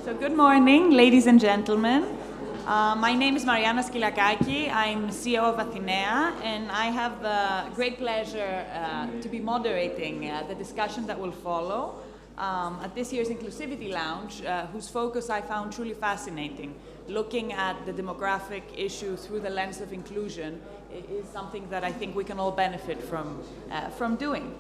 So good morning, ladies and gentlemen. My name is Mariana Skilakaki. I'm CEO of Athenea, and I have the great pleasure to be moderating the discussion that will follow at this year's Inclusivity Lounge, whose focus I found truly fascinating. Looking at the demographic issue through the lens of inclusion is something that I think we can all benefit from doing.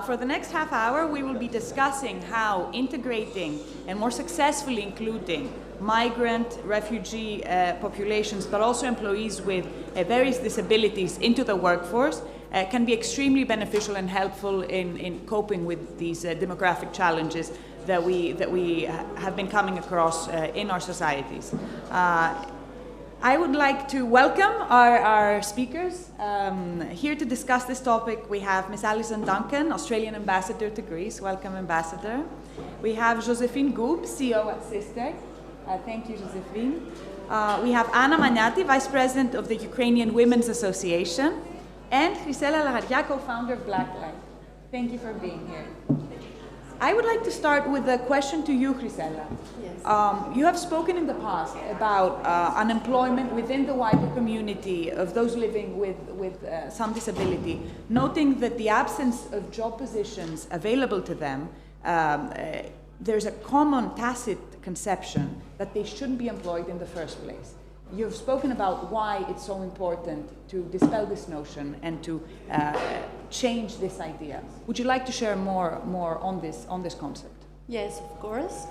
For the next half hour, we will be discussing how integrating and more successfully including migrant, refugee populations, but also employees with various disabilities into the workforce can be extremely beneficial and helpful in coping with these demographic challenges that we have been coming across in our societies. I would like to welcome our speakers. Here to discuss this topic, we have Ms. Alison Duncan, Australian Ambassador to Greece. Welcome, Ambassador. We have Josephine Goub, CEO at SysTech. Thank you, Josephine. We have Anna Maniati, Vice President of the Ukrainian Women's Association, and Chrysela Lagaria, co-founder of Blacklight. Thank you for being here. I would like to start with a question to you, Chrysela. Yes. You have spoken in the past about unemployment within the wider community of those living with some disability, noting that the absence of job positions available to them, there's a common tacit conception that they shouldn't be employed in the first place. You've spoken about why it's so important to dispel this notion and to change this idea. Would you like to share more on this concept? Yes, of course.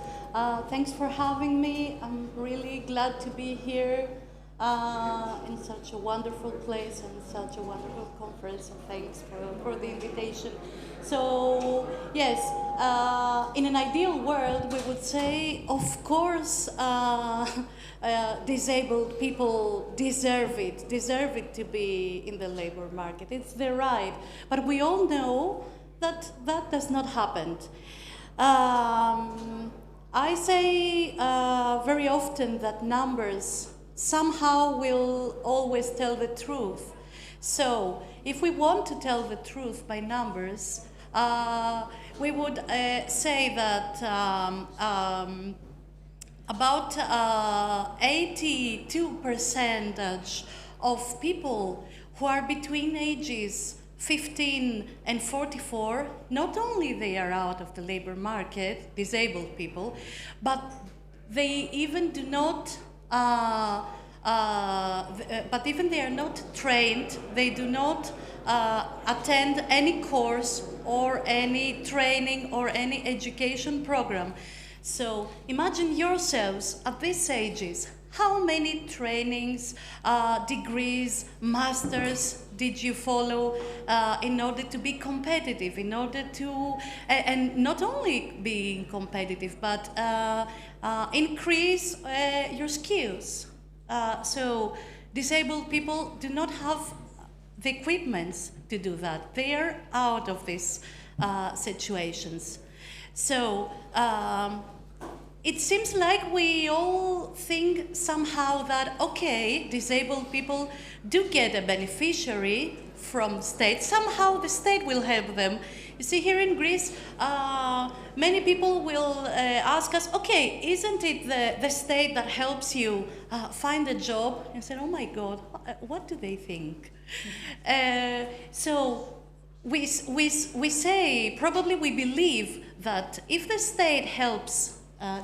Thanks for having me. I'm really glad to be here in such a wonderful place and such a wonderful conference. And thanks for the invitation. So, yes, in an ideal world, we would say, of course, disabled people deserve it to be in the labor market. It's their right. But we all know that that does not happen. I say very often that numbers somehow will always tell the truth. So if we want to tell the truth by numbers, we would say that about 82% of people who are between ages 15 and 44, not only they are out of the labor market, disabled people, but they even do not, but even they are not trained, they do not attend any course or any training or any education program. So imagine yourselves at these ages, how many trainings, degrees, masters did you follow in order to be competitive, in order to, and not only being competitive, but increase your skills. So disabled people do not have the equipment to do that. They are out of these situations. So it seems like we all think somehow that, okay, disabled people do get a beneficiary from state. Somehow the state will help them. You see, here in Greece, many people will ask us, okay, isn't it the state that helps you find a job? And say, oh my God, what do they think? So we say, probably we believe that if the state helps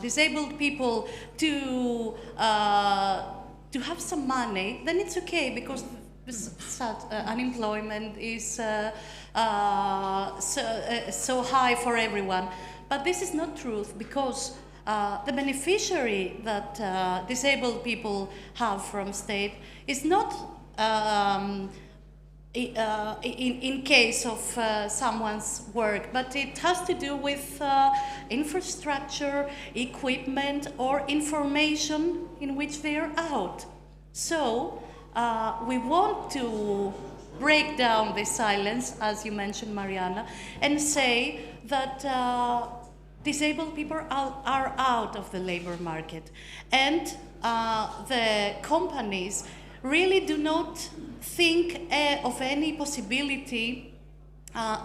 disabled people to have some money, then it's okay, because unemployment is so high for everyone. But this is not true, because the beneficiary that disabled people have from state is not in case of someone's work, but it has to do with infrastructure, equipment, or information in which they are out. So we want to break down this silence, as you mentioned, Mariana, and say that disabled people are out of the labor market, and the companies really do not think of any possibility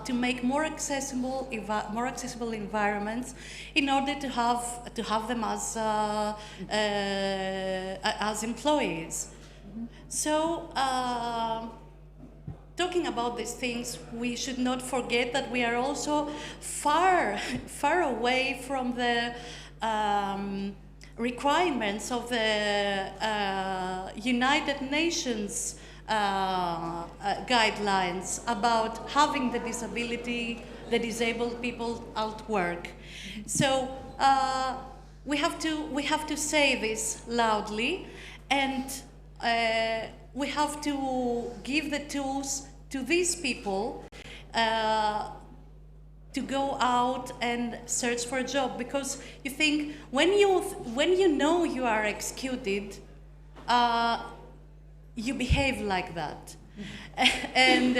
to make more accessible environments in order to have them as employees. So, talking about these things, we should not forget that we are also far away from the requirements of the United Nations guidelines about having the disabled people at work. So we have to say this loudly, and we have to give the tools to these people to go out and search for a job, because you think when you know you are executed, you behave like that. And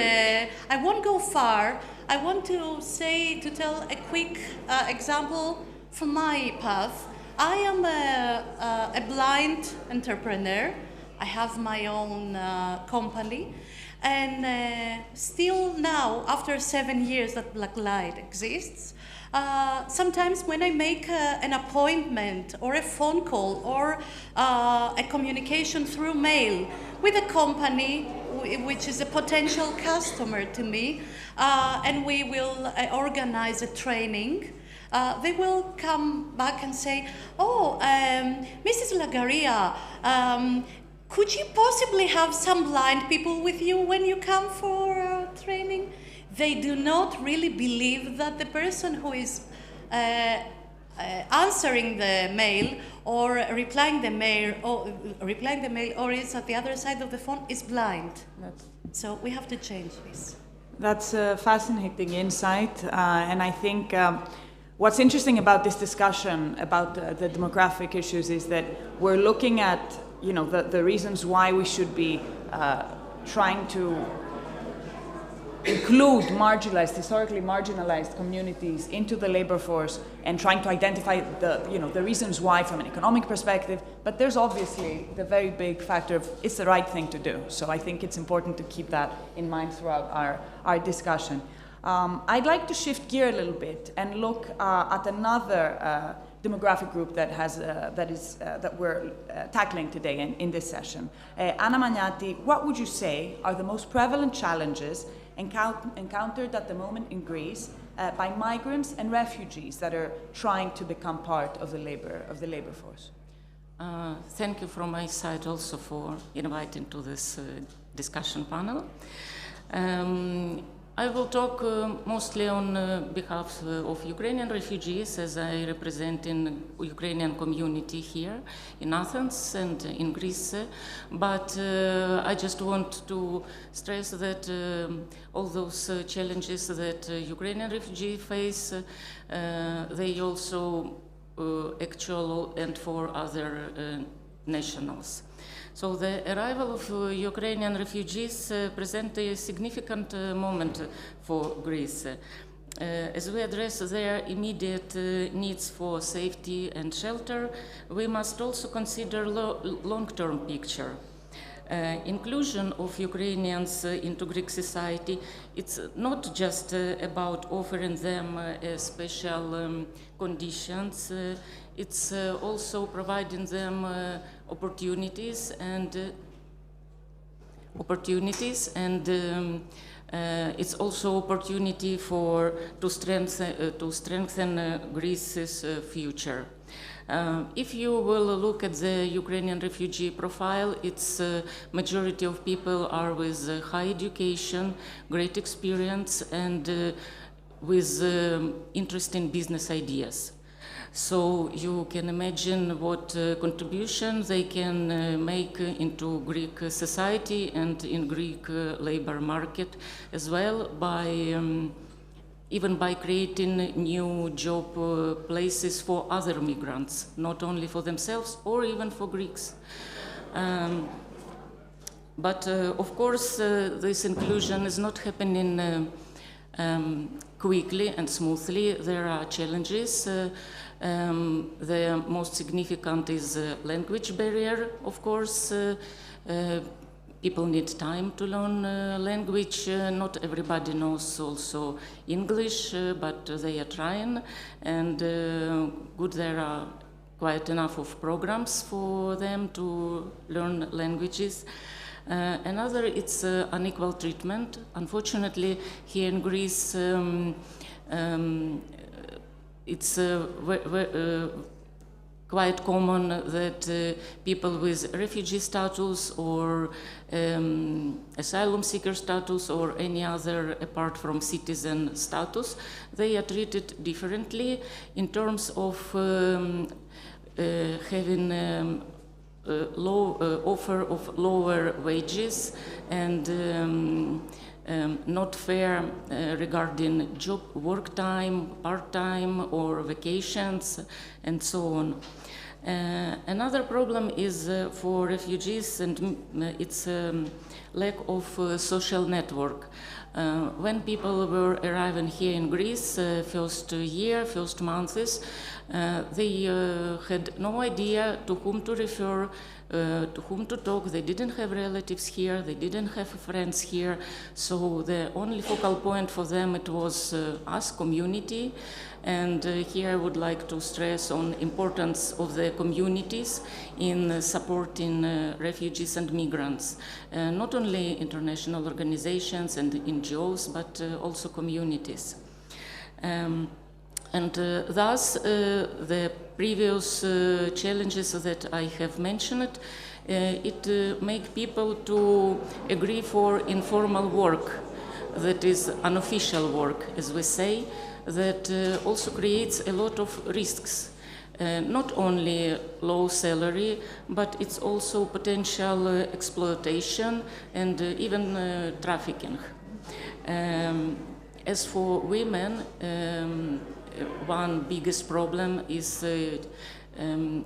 I won't go far. I want to tell a quick example from my path. I am a blind entrepreneur. I have my own company. And still now, after 7 years that Black Light exists, sometimes when I make an appointment or a phone call or a communication through mail with a company which is a potential customer to me, and we will organize a training, they will come back and say, "Oh, Mrs. Lagaria, could you possibly have some blind people with you when you come for training?" They do not really believe that the person who is answering the mail or replying the mail or is at the other side of the phone is blind. So we have to change this. That's a fascinating insight, and I think what's interesting about this discussion about the demographic issues is that we're looking at the reasons why we should be trying to include historically marginalized communities into the labor force and trying to identify the reasons why from an economic perspective. But there's obviously the very big factor of it's the right thing to do. So I think it's important to keep that in mind throughout our discussion. I'd like to shift gear a little bit and look at another demographic group that we're tackling today in this session. Anna Magnati, what would you say are the most prevalent challenges encountered at the moment in Greece by migrants and refugees that are trying to become part of the labor force? Thank you from my side also for inviting to this discussion panel. I will talk mostly on behalf of Ukrainian refugees, as I represent in Ukrainian community here in Athens and in Greece. But I just want to stress that all those challenges that Ukrainian refugees face, they also actual and for other nationals. So the arrival of Ukrainian refugees present a significant moment for Greece. As we address their immediate needs for safety and shelter, we must also consider long-term picture. Inclusion of Ukrainians into Greek society, it's not just about offering them special conditions, it's also providing them opportunities and it's also opportunity to strengthen Greece's future. If you will look at the Ukrainian refugee profile, its majority of people are with high education, great experience, and with interesting business ideas. So you can imagine what contribution they can make into Greek society and in Greek labor market as well even by creating new job places for other migrants, not only for themselves or even for Greeks. But of course, this inclusion is not happening quickly and smoothly. There are challenges. The most significant is language barrier, of course. people need time to learn language. Not everybody knows also English, but they are trying, and good, there are quite enough of programs for them to learn languages. Another, it's unequal treatment. Unfortunately, here in Greece, it's quite common that people with refugee status or asylum seeker status or any other apart from citizen status, they are treated differently in terms of having offer of lower wages and not fair regarding job, work time, part-time or vacations and so on. Another problem is for refugees, and it's lack of social network. When people were arriving here in Greece, first year, first months, they had no idea to whom to refer, to whom to talk. They didn't have relatives here, they didn't have friends here, so the only focal point for them it was us, community. And here I would like to stress on importance of the communities in supporting refugees and migrants, not only international organizations and NGOs, but also communities. And thus, the previous challenges that I have mentioned, it make people to agree for informal work, that is unofficial work, as we say, that also creates a lot of risks. Not only low salary, but it's also potential exploitation and even trafficking. As for women, one biggest problem is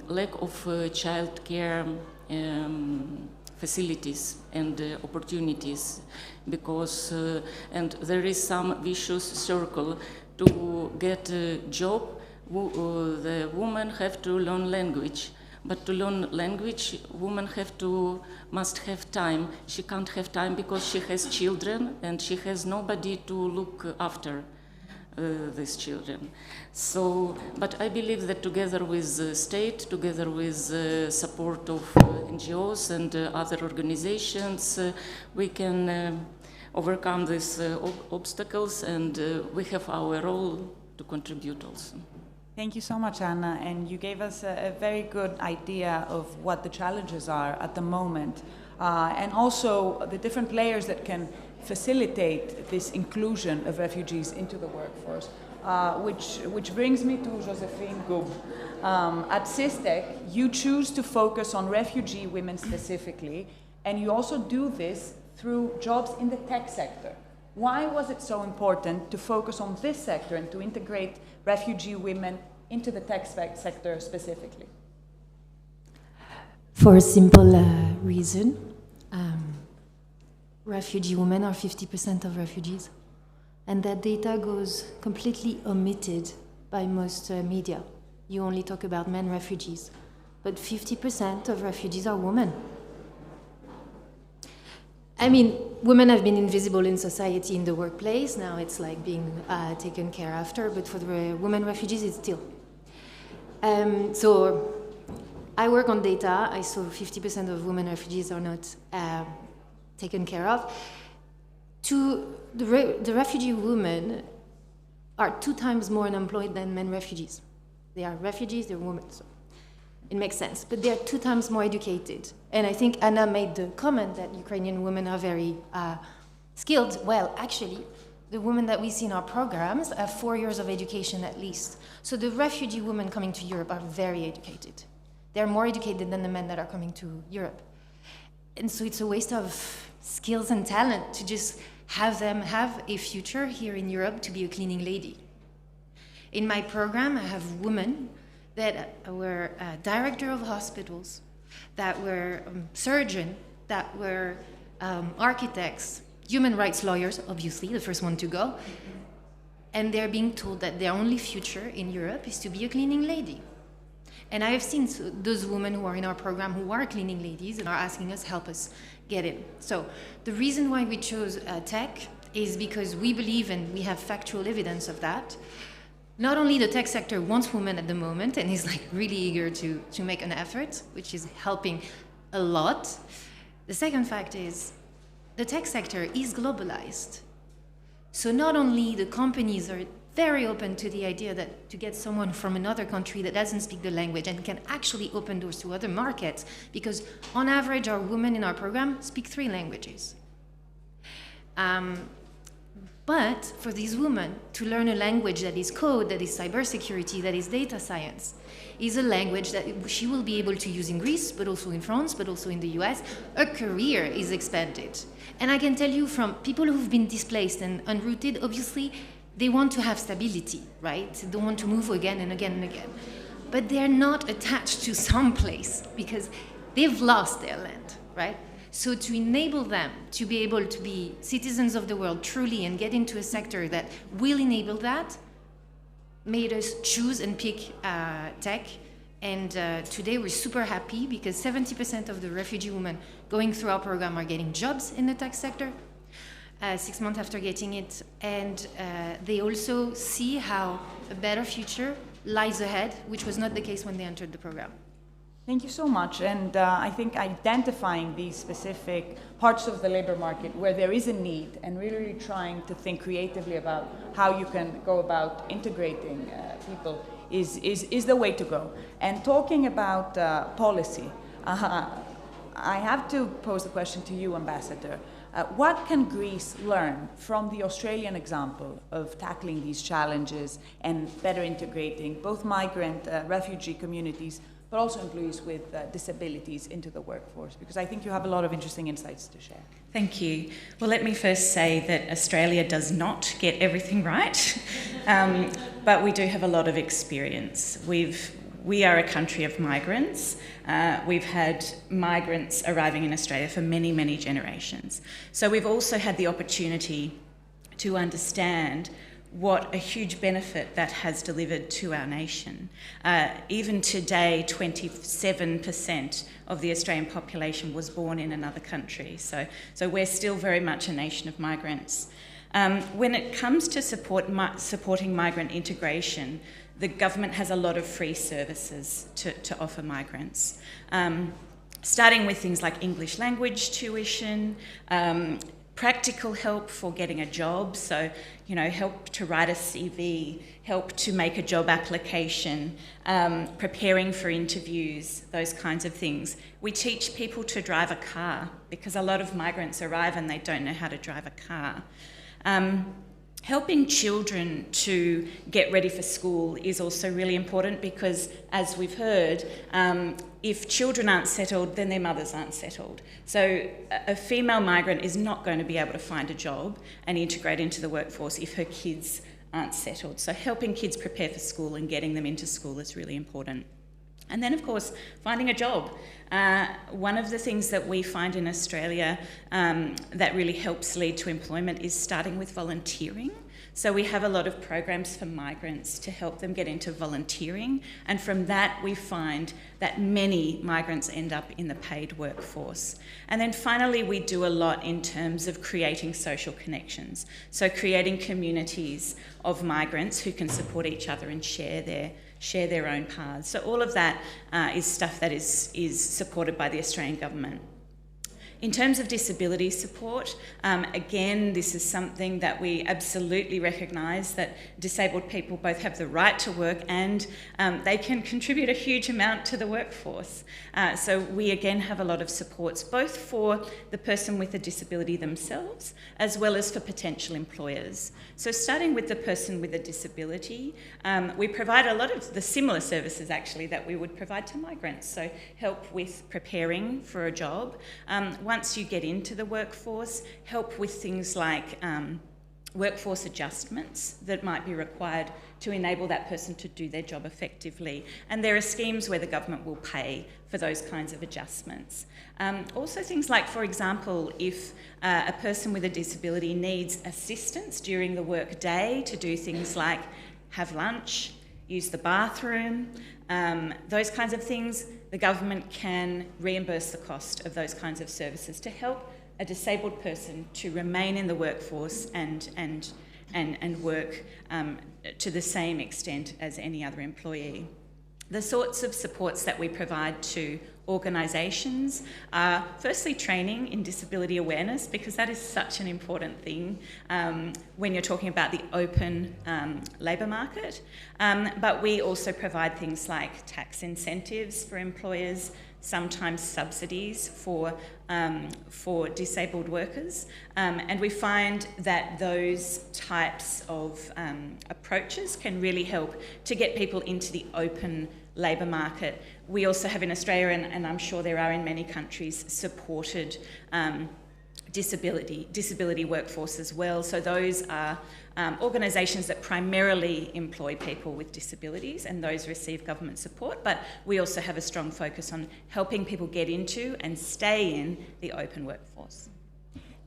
lack of child care facilities and opportunities, because and there is some vicious circle. To get a job, the women have to learn language. But to learn language, women must have time. She can't have time because she has children and she has nobody to look after these children. So, but I believe that together with the state, together with support of NGOs and other organizations, we can overcome these obstacles, and we have our role to contribute also. Thank you so much, Anna, and you gave us a very good idea of what the challenges are at the moment, and also the different players that can facilitate this inclusion of refugees into the workforce, which brings me to Josephine Gub. At SysTech, you choose to focus on refugee women specifically, and you also do this through jobs in the tech sector. Why was it so important to focus on this sector and to integrate refugee women into the tech sector specifically? For a simple reason. Refugee women are 50% of refugees, and that data goes completely omitted by most media. You only talk about men refugees, but 50% of refugees are women. I mean, women have been invisible in society, in the workplace. Now it's like being taken care after, but for the women refugees, it's still. So I work on data. I saw 50% of women refugees are not taken care of. The refugee women are 2 times more unemployed than men refugees. They are refugees, they're women. So it makes sense, but they're 2 times more educated. And I think Anna made the comment that Ukrainian women are very skilled. Well, actually, the women that we see in our programs have 4 years of education at least. So the refugee women coming to Europe are very educated. They're more educated than the men that are coming to Europe. And so it's a waste of skills and talent to just have them have a future here in Europe to be a cleaning lady. In my program, I have women that were director of hospitals, that were surgeons, that were architects, human rights lawyers, obviously, the first one to go. And they're being told that their only future in Europe is to be a cleaning lady. And I have seen those women who are in our program who are cleaning ladies and are asking us, help us get in. So the reason why we chose tech is because we believe, and we have factual evidence of that, not only the tech sector wants women at the moment and is like really eager to make an effort, which is helping a lot. The second fact is the tech sector is globalized. So not only the companies are very open to the idea that to get someone from another country that doesn't speak the language and can actually open doors to other markets, because on average our women in our program speak 3 languages. But for these women to learn a language that is code, that is cybersecurity, that is data science, is a language that she will be able to use in Greece, but also in France, but also in the US. Her career is expanded. And I can tell you from people who've been displaced and unrooted, obviously, they want to have stability, right? They don't want to move again and again and again. But they're not attached to some place because they've lost their land, right? So to enable them to be able to be citizens of the world truly and get into a sector that will enable that made us choose and pick tech. And today we're super happy because 70% of the refugee women going through our program are getting jobs in the tech sector 6 months after getting it. And they also see how a better future lies ahead, which was not the case when they entered the program. Thank you so much. And I think identifying these specific parts of the labor market where there is a need and really trying to think creatively about how you can go about integrating people is the way to go. And talking about policy, I have to pose the question to you, Ambassador. What can Greece learn from the Australian example of tackling these challenges and better integrating both migrant, refugee communities, but also employees with disabilities into the workforce? Because I think you have a lot of interesting insights to share. Thank you. Well, let me first say that Australia does not get everything right, but we do have a lot of experience. We are a country of migrants. We've had migrants arriving in Australia for many, many generations. So we've also had the opportunity to understand what a huge benefit that has delivered to our nation. Even today, 27% of the Australian population was born in another country. So we're still very much a nation of migrants. When it comes to supporting migrant integration, the government has a lot of free services to offer migrants. Starting with things like English language tuition, practical help for getting a job, so help to write a CV, help to make a job application, preparing for interviews, those kinds of things. We teach people to drive a car because a lot of migrants arrive and they don't know how to drive a car. Helping children to get ready for school is also really important because, as we've heard, if children aren't settled, then their mothers aren't settled. So a female migrant is not going to be able to find a job and integrate into the workforce if her kids aren't settled. So helping kids prepare for school and getting them into school is really important. And then, of course, finding a job. One of the things that we find in Australia that really helps lead to employment is starting with volunteering. So we have a lot of programs for migrants to help them get into volunteering. And from that, we find that many migrants end up in the paid workforce. And then finally, we do a lot in terms of creating social connections. So creating communities of migrants who can support each other and share their own paths. So all of that is stuff that is supported by the Australian government. In terms of disability support, again, this is something that we absolutely recognise that disabled people both have the right to work and they can contribute a huge amount to the workforce. So we again have a lot of supports, both for the person with a disability themselves, as well as for potential employers. So starting with the person with a disability, we provide a lot of the similar services actually that we would provide to migrants. So help with preparing for a job. Once you get into the workforce, help with things like workforce adjustments that might be required to enable that person to do their job effectively. And there are schemes where the government will pay for those kinds of adjustments. Also things like, for example, if a person with a disability needs assistance during the work day to do things like have lunch, use the bathroom, those kinds of things, the government can reimburse the cost of those kinds of services to help a disabled person to remain in the workforce and work to the same extent as any other employee. The sorts of supports that we provide to organisations are firstly training in disability awareness, because that is such an important thing when you're talking about the open labour market. But we also provide things like tax incentives for employers, sometimes subsidies for disabled workers. And we find that those types of approaches can really help to get people into the open labour market. We also have in Australia, and I'm sure there are in many countries, supported disability workforce as well. So those are organisations that primarily employ people with disabilities, and those receive government support, but we also have a strong focus on helping people get into and stay in the open workforce.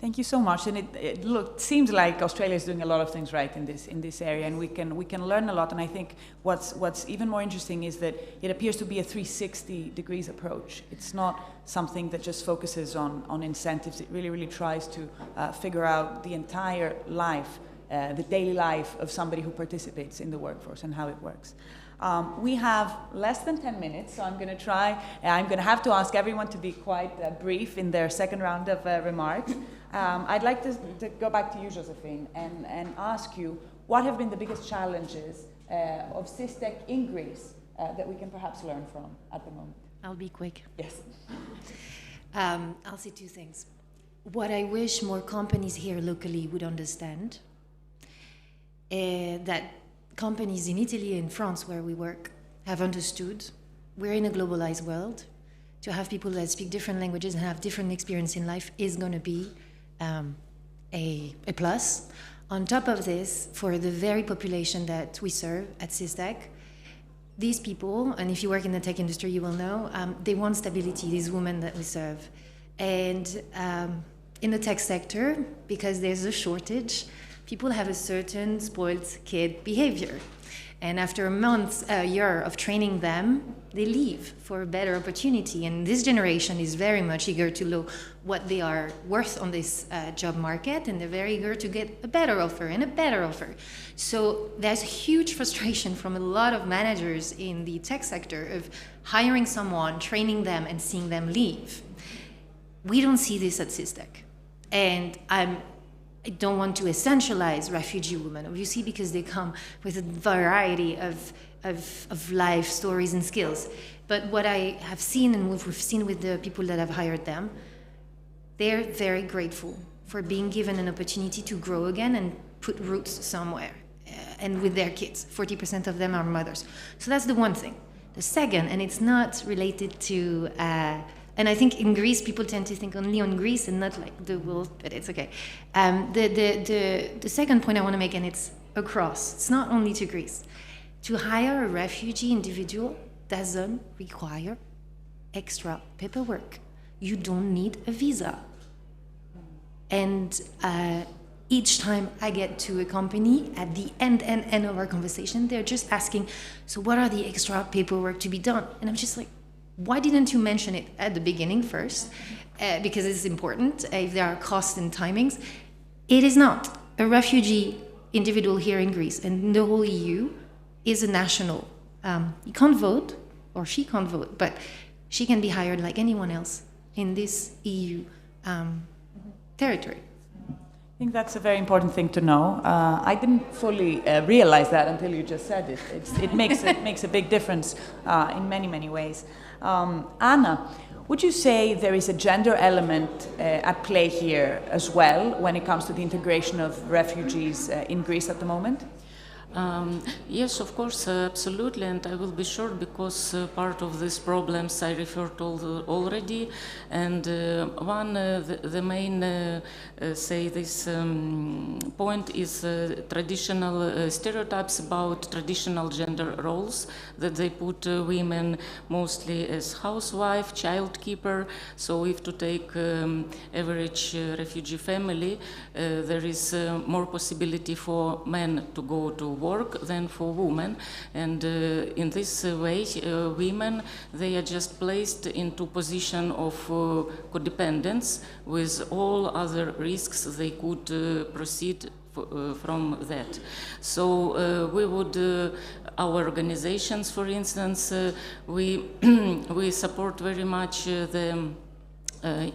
Thank you so much. And it seems like Australia is doing a lot of things right in this area, and we can learn a lot. And I think what's even more interesting is that it appears to be a 360 degrees approach. It's not something that just focuses on incentives. It really tries to figure out the entire life, the daily life of somebody who participates in the workforce and how it works. We have less than 10 minutes, so I'm going to have to ask everyone to be quite brief in their second round of remarks. I'd like to go back to you, Josephine, and ask you, what have been the biggest challenges of SysTech in Greece that we can perhaps learn from at the moment? I'll be quick. Yes. I'll say two things. What I wish more companies here locally would understand, that companies in Italy and France where we work have understood we're in a globalized world. To have people that speak different languages and have different experience in life is going to be a plus. On top of this, for the very population that we serve at SysTech, these people, and if you work in the tech industry, you will know, they want stability, these women that we serve. And in the tech sector, because there's a shortage, people have a certain spoiled kid behavior. And after a year of training them, they leave for a better opportunity. And this generation is very much eager to know what they are worth on this job market, and they're very eager to get a better offer and a better offer. So there's huge frustration from a lot of managers in the tech sector of hiring someone, training them, and seeing them leave. We don't see this at SysTech. And I don't want to essentialize refugee women, obviously, because they come with a variety of life stories and skills. But what I have seen, and we've seen with the people that have hired them, they're very grateful for being given an opportunity to grow again and put roots somewhere. And with their kids, 40% of them are mothers. So that's the one thing. The second, and it's not related to and I think in Greece, people tend to think only on Greece and not like the world, but it's okay. The second point I want to make, and it's across, it's not only to Greece. To hire a refugee individual doesn't require extra paperwork. You don't need a visa. And each time I get to a company, at the end of our conversation, they're just asking, so what are the extra paperwork to be done? And I'm just like, why didn't you mention it at the beginning first? Because it's important if there are costs and timings. It is not. A refugee individual here in Greece and the whole EU is a national. You can't vote, or she can't vote, but she can be hired like anyone else in this EU territory. I think that's a very important thing to know. I didn't fully realize that until you just said it. It makes a big difference in many ways. Anna, would you say there is a gender element at play here as well when it comes to the integration of refugees in Greece at the moment? Yes, of course, absolutely, and I will be short because part of these problems I referred to already, and one, the main, say this point is traditional stereotypes about traditional gender roles, that they put women mostly as housewife, child keeper. So if to take average refugee family, there is more possibility for men to go to work than for women. And in this way, women, they are just placed into position of codependence with all other risks they could proceed from that. So we would, our organizations, for instance, we support very much the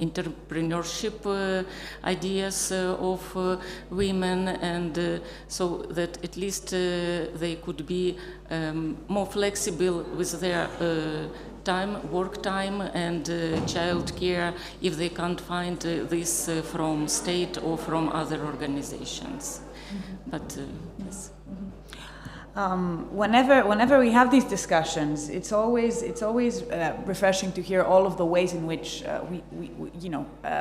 entrepreneurship ideas of women, and so that at least they could be more flexible with their time, work time, and child care if they can't find this from state or from other organizations. Mm-hmm. But yes. Whenever we have these discussions, it's always refreshing to hear all of the ways in which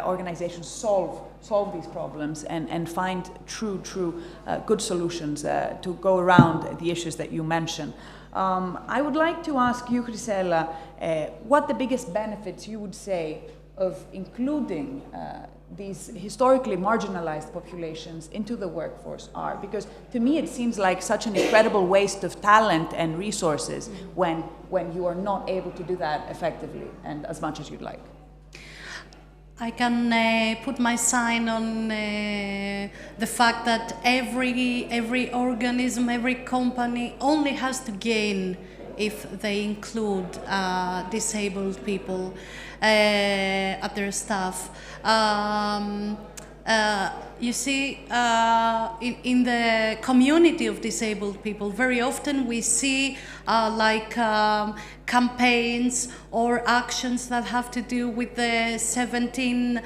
organizations solve these problems and find true good solutions to go around the issues that you mention. I would like to ask you, Chrysela, what the biggest benefits you would say of including these historically marginalized populations into the workforce are, because to me it seems like such an incredible waste of talent and resources when you are not able to do that effectively and as much as you'd like. I can put my sign on the fact that every organism, every company only has to gain if they include disabled people at their staff. You see, in the community of disabled people, very often we see campaigns or actions that have to do with the 17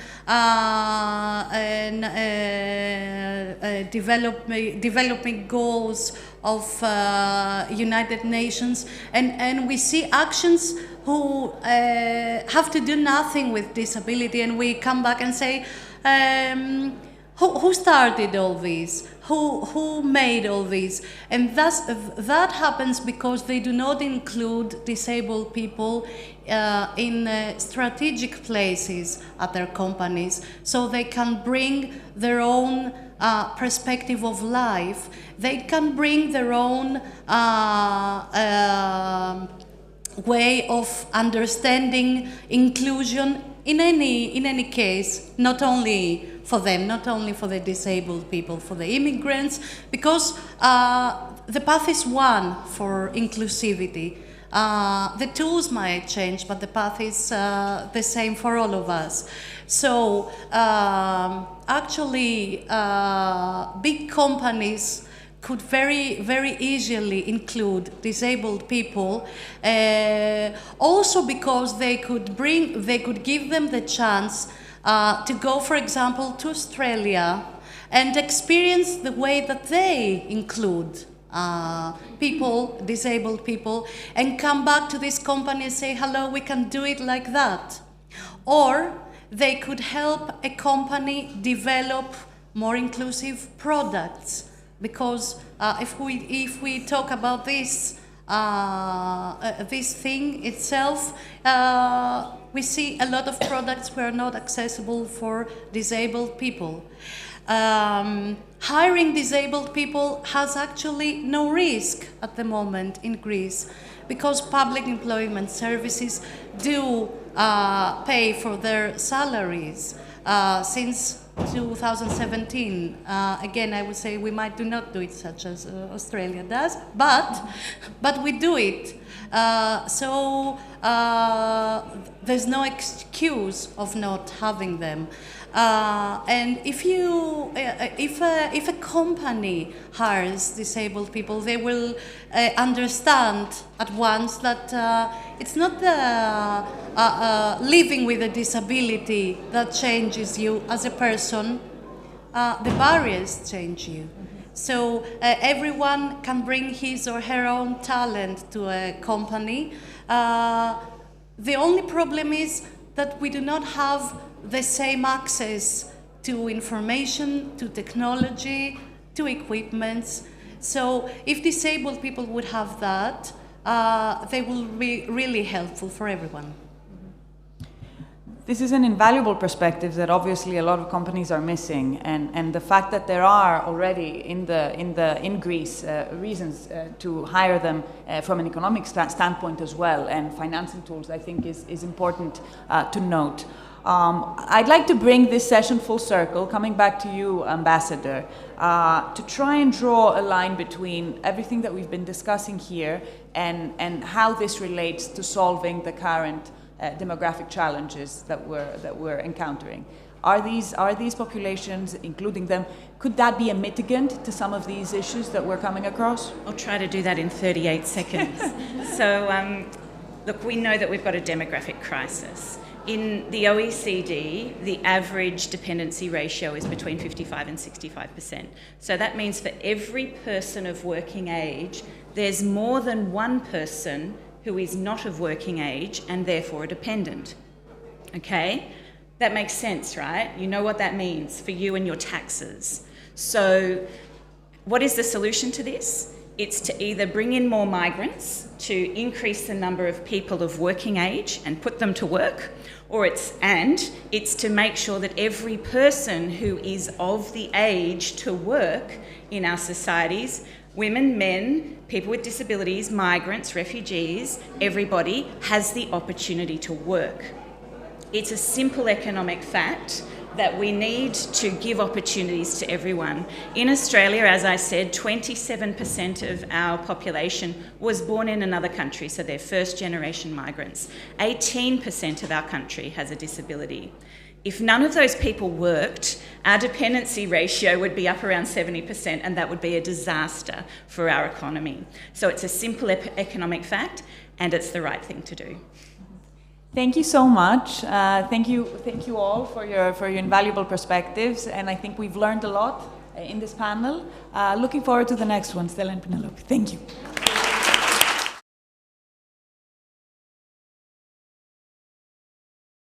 developing goals of United Nations, and we see actions who have to do nothing with disability, and we come back and say, who started all this? Who made all this? And that happens because they do not include disabled people in strategic places at their companies, so they can bring their own perspective of life. They can bring their own way of understanding inclusion in any case, not only for them, not only for the disabled people, for the immigrants, because the path is one for inclusivity. The tools might change, but the path is the same for all of us. So actually, big companies could very easily include disabled people, also because they could give them the chance to go, for example, to Australia and experience the way that they include disabled people, and come back to this company and say, hello, we can do it like that. Or they could help a company develop more inclusive products. Because if we talk about this thing itself, we see a lot of products were not accessible for disabled people. Hiring disabled people has actually no risk at the moment in Greece, because public employment services do pay for their salaries since 2017. Again, I would say we might not do it such as Australia does, but we do it. So there's no excuse of not having them. And if a company hires disabled people, they will understand at once that it's not the living with a disability that changes you as a person. The barriers change you. So everyone can bring his or her own talent to a company. The only problem is that we do not have the same access to information, to technology, to equipments. So if disabled people would have that, they will be really helpful for everyone. This is an invaluable perspective that obviously a lot of companies are missing, and the fact that there are already in Greece reasons to hire them from an economic standpoint as well, and financing tools, I think, is important to note. I'd like to bring this session full circle, coming back to you, Ambassador, to try and draw a line between everything that we've been discussing here and how this relates to solving the current demographic challenges that we're encountering. Are these populations, including them, could that be a mitigant to some of these issues that we're coming across? I'll try to do that in 38 seconds. So, look, we know that we've got a demographic crisis. In the OECD, the average dependency ratio is between 55 and 65%. So that means for every person of working age, there's more than one person who is not of working age and therefore a dependent. Okay? That makes sense, right? You know what that means for you and your taxes. So what is the solution to this? It's to either bring in more migrants to increase the number of people of working age and put them to work, or it's to make sure that every person who is of the age to work in our societies, women, men, people with disabilities, migrants, refugees, everybody has the opportunity to work. It's a simple economic fact that we need to give opportunities to everyone. In Australia, as I said, 27% of our population was born in another country, so they're first-generation migrants. 18% of our country has a disability. If none of those people worked, our dependency ratio would be up around 70%, and that would be a disaster for our economy. So it's a simple economic fact, and it's the right thing to do. Thank you so much. Thank you all for your invaluable perspectives, and I think we've learned a lot in this panel. Looking forward to the next one, Stella and Penelope. Thank you.